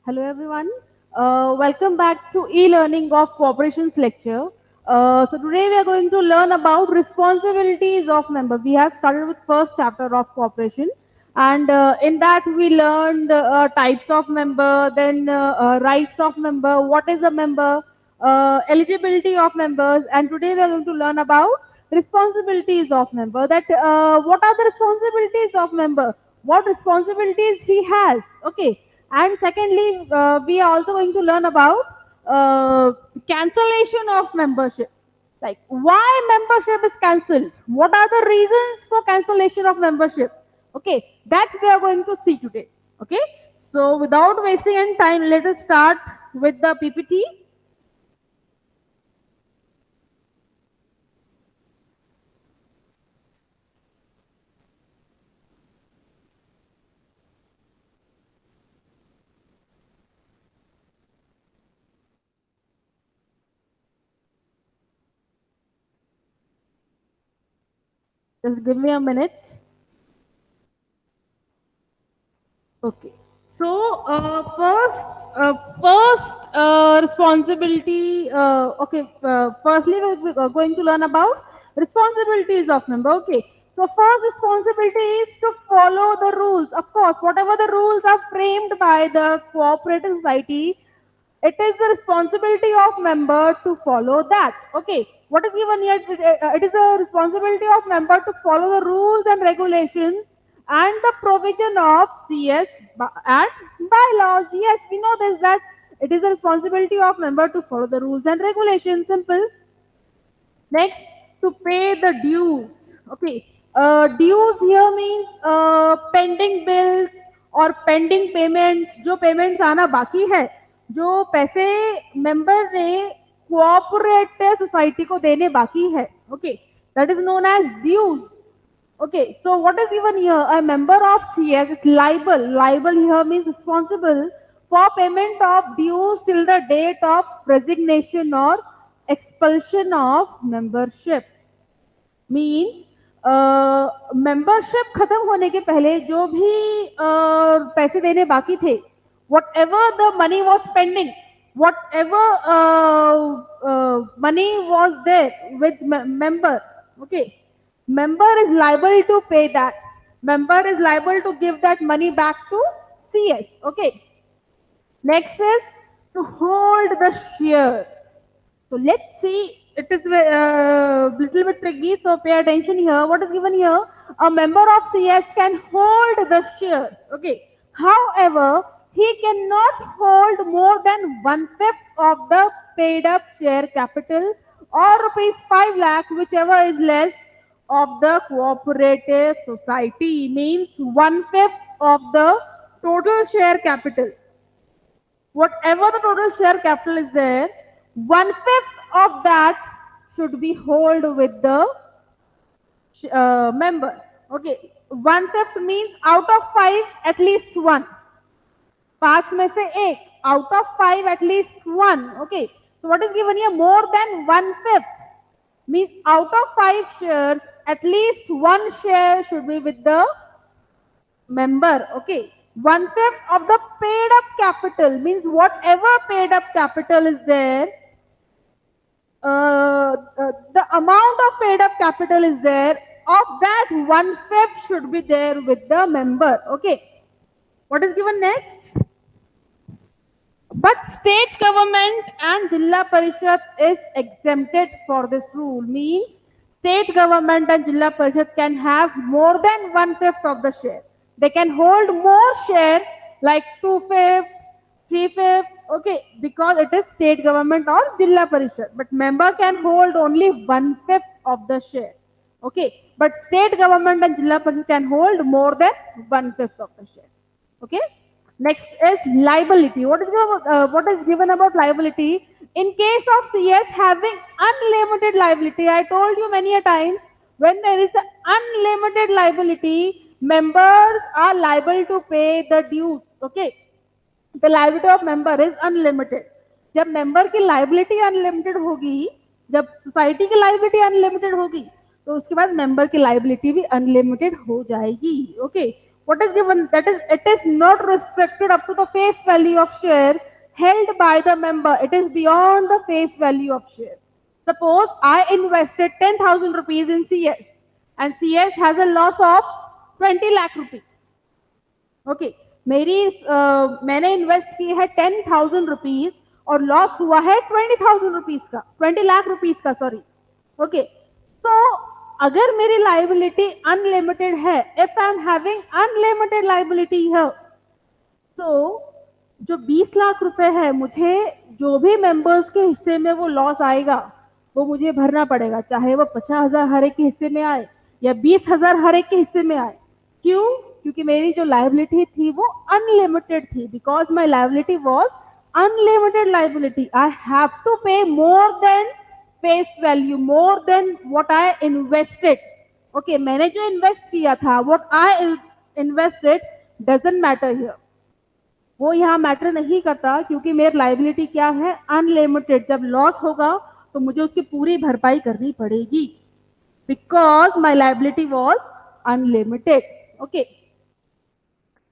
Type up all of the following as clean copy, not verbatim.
Hello everyone. Welcome back to e-learning of cooperations lecture. So today we are going to learn about responsibilities of member. We have started with first chapter of cooperation, and in that we learned types of member, then rights of member, what is a member, eligibility of members, and today we are going to learn about responsibilities of member. That what are the responsibilities of member? What responsibilities he has? Okay, and secondly, we are also going to learn about cancellation of membership. Like why membership is cancelled? What are the reasons for cancellation of membership? Okay, that we are going to see today. Okay, so without wasting any time, let us start with the PPT. Just give me a minute. Okay. So first responsibility. Okay. Firstly, we are going to learn about responsibilities of member. Okay. So first responsibility is to follow the rules. Of course, whatever the rules are framed by the cooperative society, it is the responsibility of member to follow that. Okay. What is given here? It is the responsibility of member to follow the rules and regulations and the provision of CS and bylaws. Yes, we know this that it is the responsibility of member to follow the rules and regulations. Simple. Next, to pay the dues. Okay, dues here means pending bills और pending payments. जो payments आना बाकी है, जो पैसे member ने cooperative society को देने बाकी है. Okay, that is known as dues. Okay, so what is given here? A member of CS is liable. Liable here means responsible for payment of dues till the date of resignation or expulsion of membership. Means membership खत्म होने के पहले जो भी पैसे देने बाकी थे, whatever the money was pending, whatever money was there with member, okay, member is liable to pay that. Member is liable to give that money back to CS. Okay. Next is to hold the shares. So let's see. It is a little bit tricky, so pay attention here. What is given here? A member of CS can hold the shares. Okay. However, he cannot hold more than one fifth of the paid up share capital or rupees 5 lakh, whichever is less of the cooperative society. Means one fifth of the total share capital. Whatever the total share capital is there, one fifth of that should be held with the member. Okay, one fifth means out of five, at least one. पांच में से एक, out of five, at least one. Okay, so what is given here? More than one fifth means out of five shares, at least one share should be with the member. Okay, one fifth of the paid up capital means whatever paid up capital is there, the amount of paid up capital is there, of that one fifth should be there with the member. Okay, what is given next? But state government and Jilla Parishad is exempted for this rule. Means state government and Jilla Parishad can have more than one fifth of the share. They can hold more share like two fifth, three fifth. Okay, because it is state government or Jilla Parishad. But member can hold only one fifth of the share. Okay, but state government and Jilla Parishad can hold more than one fifth of the share. Okay. Next is liability. What is given about liability? In case of CS having unlimited liability, I told you many a times, when there is an unlimited liability, members are liable to pay the dues. Okay, the liability of member is unlimited. जब member की liability unlimited होगी, जब society की liability unlimited होगी, तो उसके बाद member की liability भी unlimited हो जाएगी. Okay, What is given? That is, it is not restricted up to the face value of share held by the member. It is beyond the face value of share. Suppose I invested 10,000 rupees in CS and CS has a loss of 20 lakh rupees. Okay मेरी मैंने invest की है 10,000 rupees और loss हुआ है 20,000 rupees का, 20 lakh rupees का, sorry. Okay तो अगर मेरी लाइबिलिटी अनलिमिटेड है, if I am having unlimited liability है, तो जो 20 लाख रुपए है, मुझे जो भी मेंबर्स के हिस्से में वो लॉस आएगा वो मुझे भरना पड़ेगा, चाहे वो 50,000 हर एक के हिस्से में आए या 20,000 हर एक के हिस्से में आए. क्यों? क्योंकि मेरी जो लाइबिलिटी थी वो अनलिमिटेड थी. Because my liability was unlimited liability, I have to pay more than face value, more than what I invested. Okay मैंने जो इन्वेस्ट किया था, what I invested doesn't matter here. वो यहाँ मैटर नहीं करता क्योंकि मेरी लाइबिलिटी क्या है? अनलिमिटेड. जब लॉस होगा तो मुझे उसकी पूरी भरपाई करनी पड़ेगी, because my liability was unlimited. Okay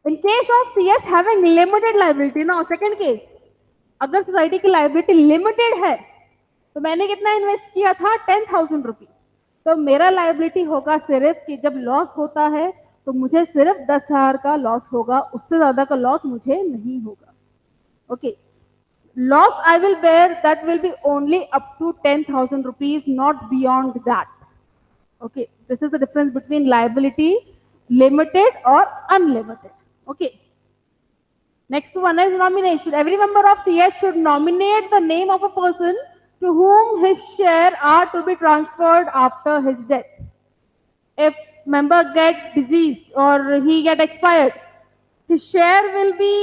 in case of CS having limited liability, now second case, अगर सोसाइटी की लाइबिलिटी लिमिटेड है तो मैंने कितना इन्वेस्ट किया था? 10,000 रुपीज. तो मेरा लाइबिलिटी होगा सिर्फ कि जब लॉस होता है तो मुझे सिर्फ 10,000 का लॉस होगा, उससे ज्यादा का लॉस मुझे नहीं होगा. Okay loss I will bear that will be only up to 10,000 rupees, not beyond that. Okay this is the difference between liability limited or unlimited. Okay. Next one is nomination. Every member of CS should nominate the name of a person to whom his share are to be transferred after his death. If member get deceased or he get expired, his share will be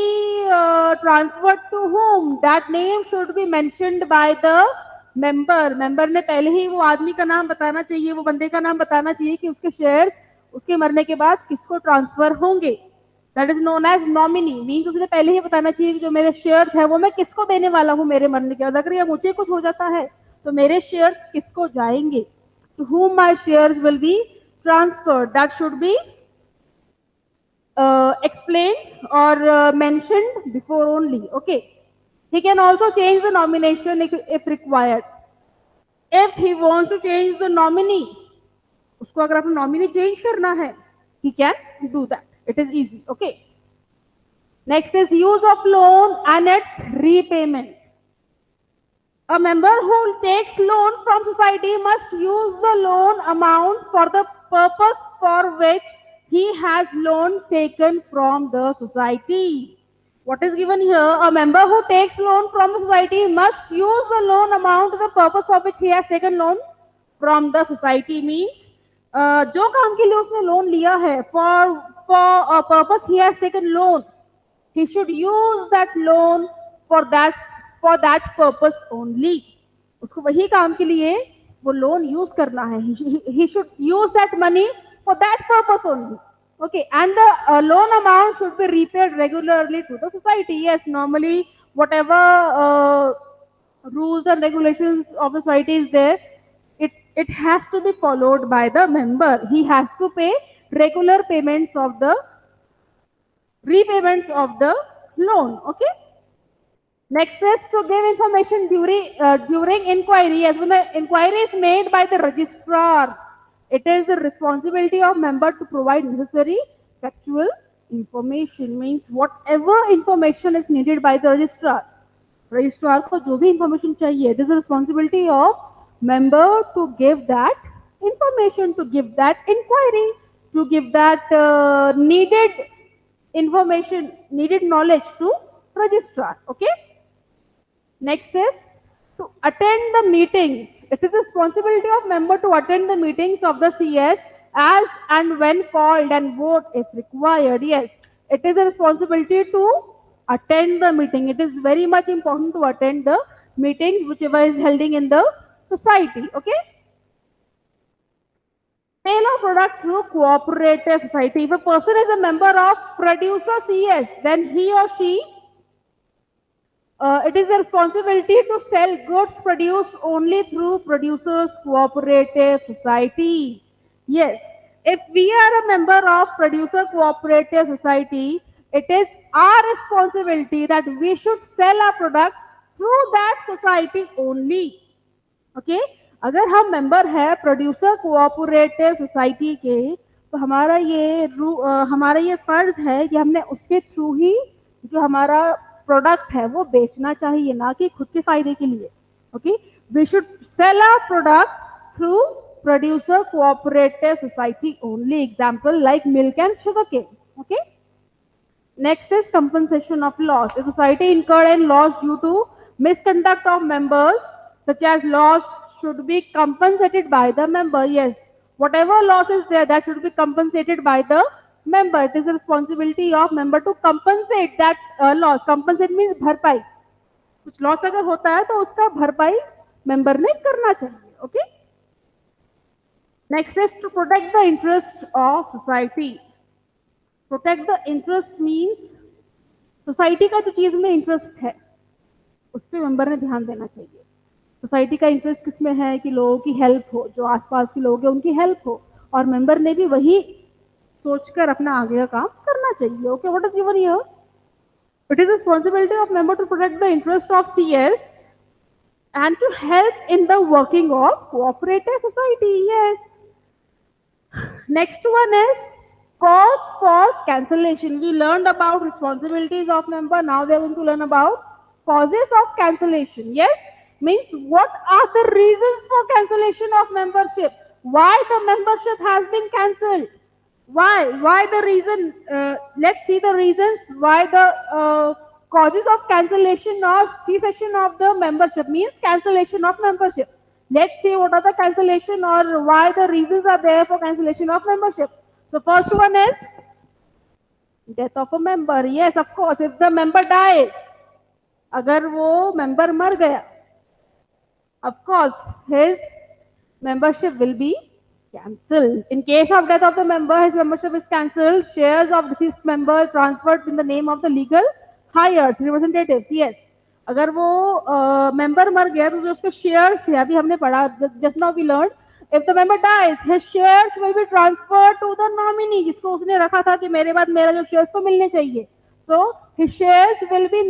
transferred to whom? That name should be mentioned by the member. Member ने पहले ही वो आदमी का नाम बताना चाहिए, वो बंदे का नाम बताना चाहिए कि उसके शेयर्स उसके मरने के बाद किसको ट्रांसफर होंगे. That is known as nominee. Means उसने पहले ही बताना चाहिए कि जो मेरे शेयर्स है वो मैं किसको देने वाला हूँ मेरे मरने के बाद. अगर ये मुझे कुछ हो जाता है तो मेरे शेयर्स किसको जाएंगे? To whom my shares will be transferred. That should be explained or mentioned before only. Okay. He can also change the nomination if required. If he wants to change the nominee, उसको अगर अपना nominee change करना है, he can do that. It is easy. Okay. Next is use of loan and its repayment. A member who takes loan from society must use the loan amount for the purpose for which he has loan taken from the society. What is given here? A member who takes loan from the society must use the loan amount to the purpose of which he has taken loan from the society. Means जो काम के लिए उसने loan लिया है, for a purpose he has taken loan, he should use that loan for that purpose only. उसको वही काम के लिए वो लोन यूज करना है. He should use that money for that purpose only. Okay, and the loan amount should be repaid regularly to the society. Yes, normally whatever rules and regulations of the society is there, it has to be followed by the member. He has to pay regular repayments of the loan. Okay. Next is to give information during inquiry. As when the inquiry is made by the registrar, it is the responsibility of member to provide necessary factual information. Means whatever information is needed by the registrar को जो भी information चाहिए, it is the responsibility of member to give that information, to give that inquiry, to give that needed information, needed knowledge to registrar. Okay. Next is to attend the meetings. It is the responsibility of member to attend the meetings of the CS as and when called and vote if required. Yes, it is a responsibility to attend the meeting. It is very much important to attend the meetings whichever is holding in the society. Okay. Sale of product through cooperative society. If a person is a member of producer CS, then he or she it is a responsibility to sell goods produced only through producers cooperative society. Yes, If we are a member of producer cooperative society, it is our responsibility that we should sell our product through that society only. Okay अगर हम member है producer cooperative society के तो हमारा ये फर्ज है कि हमने उसके थ्रू ही जो हमारा प्रोडक्ट है वो बेचना चाहिए, ना कि खुद के फायदे के लिए. Okay we should sell our product through producer cooperative society only. Example like milk and sugarcane. Okay. Next is compensation of loss. If society incurred any loss due to misconduct of members, such as loss should be compensated by the member. Yes, whatever loss is there, that should be compensated by the member. It is the responsibility of member to compensate that loss. Compensate means भरपाई. कुछ loss अगर होता है तो उसका भरपाई member ने करना चाहिए. Okay. Next is to protect the interest of society. Protect the interest means society का जो चीज में इंटरेस्ट है उस पर मेंबर ने ध्यान देना चाहिए. सोसाइटी का इंटरेस्ट किसमें है कि लोगों की हेल्प हो, जो आसपास के लोग हैं उनकी हेल्प हो, और मेंबर ने भी वही सोचकर अपना आगे का काम करना चाहिए. Okay what is given here? It is responsibility of member to protect the interest of CS and to help in the working of cooperative society. Yes. Next one is cause for cancellation. We learned about responsibilities of member. Now we are going to learn about causes of cancellation. Yes, means what are the reasons for cancellation of membership? Why the membership has been cancelled? Why the reason? Let's see the reasons why the causes of cancellation or cessation of the membership means cancellation of membership. Let's see what are the cancellation or why the reasons are there for cancellation of membership. So first one is death of a member. Yes, of course, if the member dies, अगर वो member मर गया, of course his membership will be cancelled. In case of death of the member, his membership is cancelled. Shares of deceased member transferred in the name of the legal hires representatives. Yes, अगर वो member मर गया तो जो उसके shares थे, अभी हमने पढ़ा just now we learn, if the member dies his shares will be transferred to the nominee, जिसको उसने रखा था कि मेरे बाद मेरा जो शेयर्स को मिलने चाहिए. So his shares will be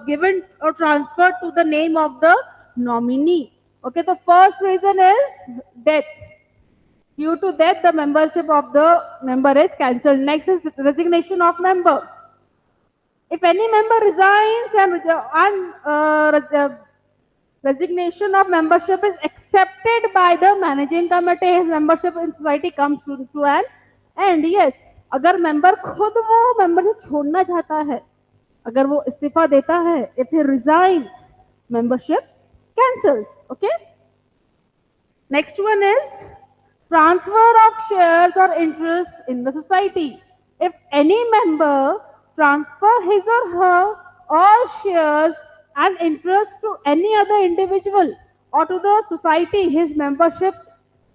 given और transferred to the name of the nominee. Okay, तो first reason is death. Due to death, the membership of the member is cancelled. Next is resignation of member. If any member resigns and resignation of membership is accepted by the managing committee, his membership in society comes to an end. Yes, अगर member खुद वो membership छोड़ना चाहता है, अगर वो इस्तीफा देता है, if he resigns, membership cancels. Okay. Next one is transfer of shares or interest in the society. If any member transfer his or her all shares and interest to any other individual or to the society, his membership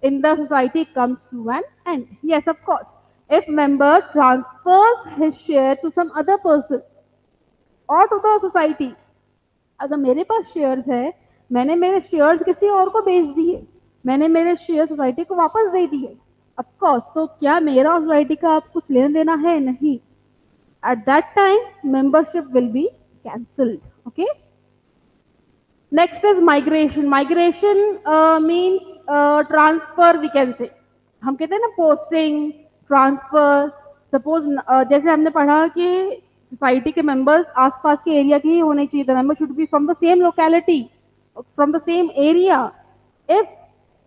in the society comes to an end. Yes, of course. If member transfers his share to some other person or to the society, अगर मेरे पास shares है, मैंने मेरे shares किसी और को बेच दिए, मैंने मेरे शेयर सोसाइटी को वापस दे दिए, ऑफ कोर्स, तो क्या मेरा सोसाइटी का आप कुछ लेना देना है? नहीं. At that time membership will be cancelled. Okay. Next is migration. Migration means transfer. We can say, हम कहते हैं ना पोस्टिंग, ट्रांसफर. सपोज जैसे हमने पढ़ा कि सोसाइटी के मेंबर्स आसपास के एरिया के ही होने चाहिए. The member should be from the same locality, from the same area. If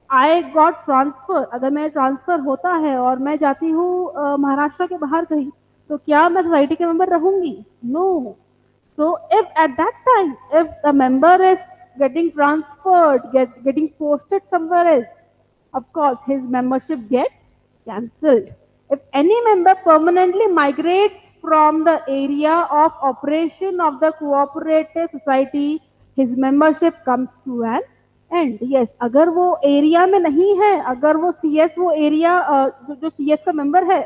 I got transfer, अगर मैं ट्रांसफर होता है और मैं जाती हूँ महाराष्ट्र के बाहर कहीं, तो क्या मैं सोसाइटी के मेंबर रहूंगी? No. So if at that time if the member is getting transferred, getting posted somewhere else, of course his membership gets cancelled. If any member permanently migrates from the area of operation of the cooperative society, his membership comes to an end. Yes, अगर वो area में नहीं है, अगर वो CS, वो area जो CS का मेंबर है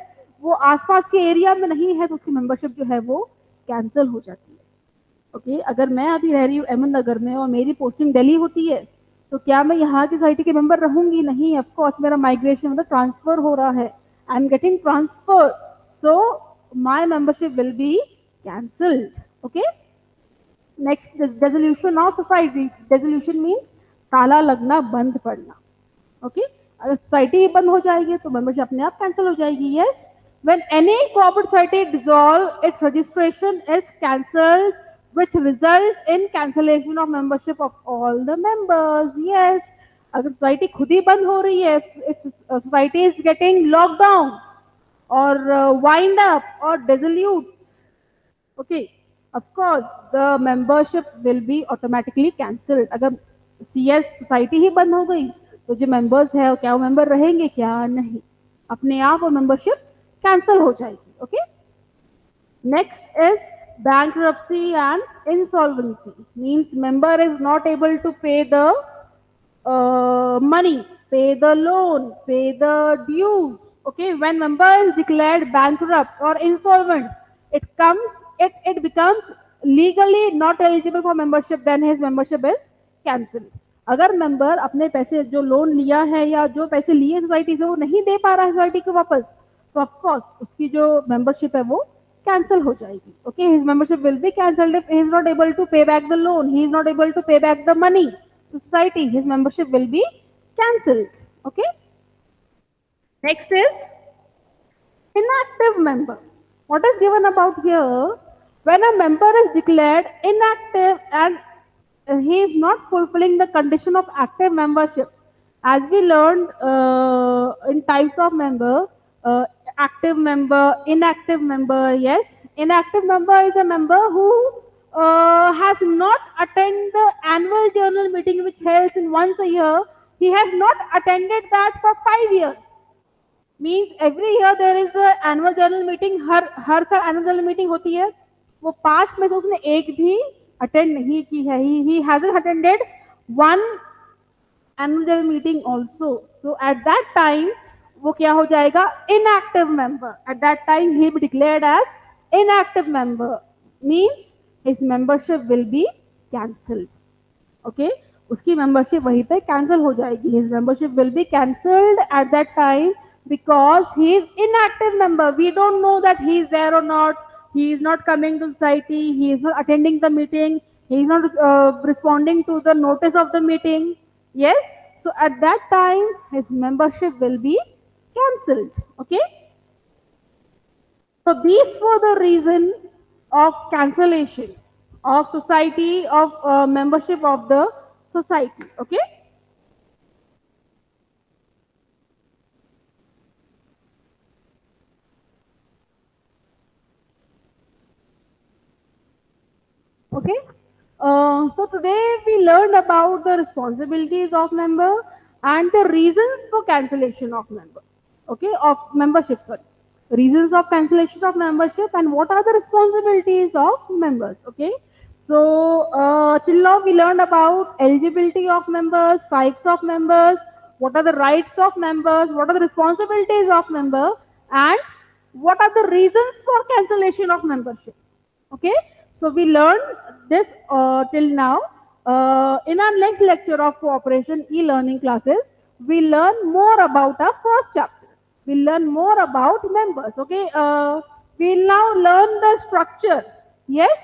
वो आसपास के एरिया में नहीं है, तो उसकी मेंबरशिप जो है वो कैंसिल हो जाती है. ओके. अगर मैं अभी रह रही हूँ अहमद नगर में और मेरी पोस्टिंग दिल्ली होती है, तो क्या मैं यहाँ की सोसाइटी के मेंबर रहूंगी? नहीं. ऑफ कोर्स मेरा माइग्रेशन मतलब ट्रांसफर हो रहा है, I'm getting transferred. So my membership will be cancelled. Okay. Next, the dissolution of society. Dissolution means ताला लगना, बंद पड़ना. Okay. अगर society बंद हो जाएगी तो membership अपने आप cancel हो जाएगी. Yes. When any corporate society dissolve, its registration is cancelled, which result in cancellation of membership of all the members. Yes. अगर society खुद ही बंद हो रही है, society is getting locked down or wind up or dissolutes. Okay, of course the membership will be automatically cancelled. अगर CS society ही बंद हो गई तो जो मेंबर्स है क्या वो मेंबर रहेंगे क्या? नहीं, अपने आप वो मेंबरशिप कैंसिल हो जाएगी. Okay. Next is bankruptcy and insolvency. Means member is not able to pay the money, pay the loan, pay the dues. Okay, when member is declared bankrupt or insolvent, it becomes legally not eligible for membership. Then his membership is cancelled. अगर member अपने पैसे जो loan लिया है या जो पैसे लिए सोसाइटी से वो नहीं दे पा रहा है सोसाइटी को वापस, तो ऑफकोर्स उसकी जो मेंबरशिप है वो कैंसिल हो जाएगी. Okay, his membership will be cancelled if he is not able to pay back the loan, he is not able to pay back the money to society, his membership will be cancelled. Okay. Next is inactive member. What is given about here? When a member is declared inactive and he is not fulfilling the condition of active membership, as we learned in types of member, active member, inactive member. Yes, inactive member is a member who has not attended the annual journal meeting which holds in once a year. He has not attended that for 5 years. Means every year there is a annual journal meeting. हर साल annual journal meeting होती है. वो 5 में से उसने एक भी attend नहीं की है. He hasn't attended one annual journal meeting also. So at that time वो क्या हो जाएगा? Inactive member. At that time he will be declared as inactive member. Means his membership will be cancelled. Okay, उसकी membership वहीं पे cancel हो जाएगी. His membership will be cancelled at that time because he is inactive member. We don't know that he is there or not. He is not coming to society. He is not attending the meeting. He is not responding to the notice of the meeting. Yes. So at that time, his membership will be cancelled. Okay. So these were the reason of cancellation of society, of membership of the society. Okay. Okay. So today we learned about the responsibilities of member and the reasons for cancellation of member. Okay, of membership. Sorry. Reasons of cancellation of membership and what are the responsibilities of members. Okay. So till now we learned about eligibility of members, types of members, what are the rights of members, what are the responsibilities of member, and what are the reasons for cancellation of membership. Okay. So we learned this till now. In our next lecture of cooperation e-learning classes, we learn more about our first chapter. We'll learn more about members. Okay. We'll now learn the structure. Yes.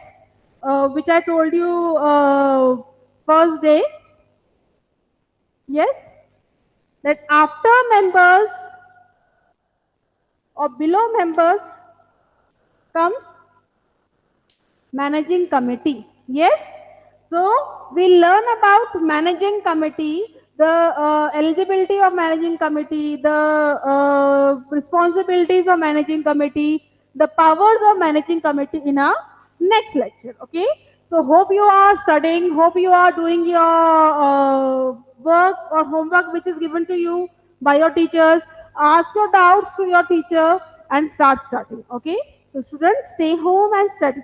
Which I told you first day. Yes. That after members or below members comes managing committee. Yes. So we'll learn about managing committee, the eligibility of managing committee, the responsibilities of managing committee, the powers of managing committee in our next lecture. Okay. So hope you are studying, hope you are doing your work or homework which is given to you by your teachers. Ask your doubts to your teacher and start studying. Okay. So students, stay home and study.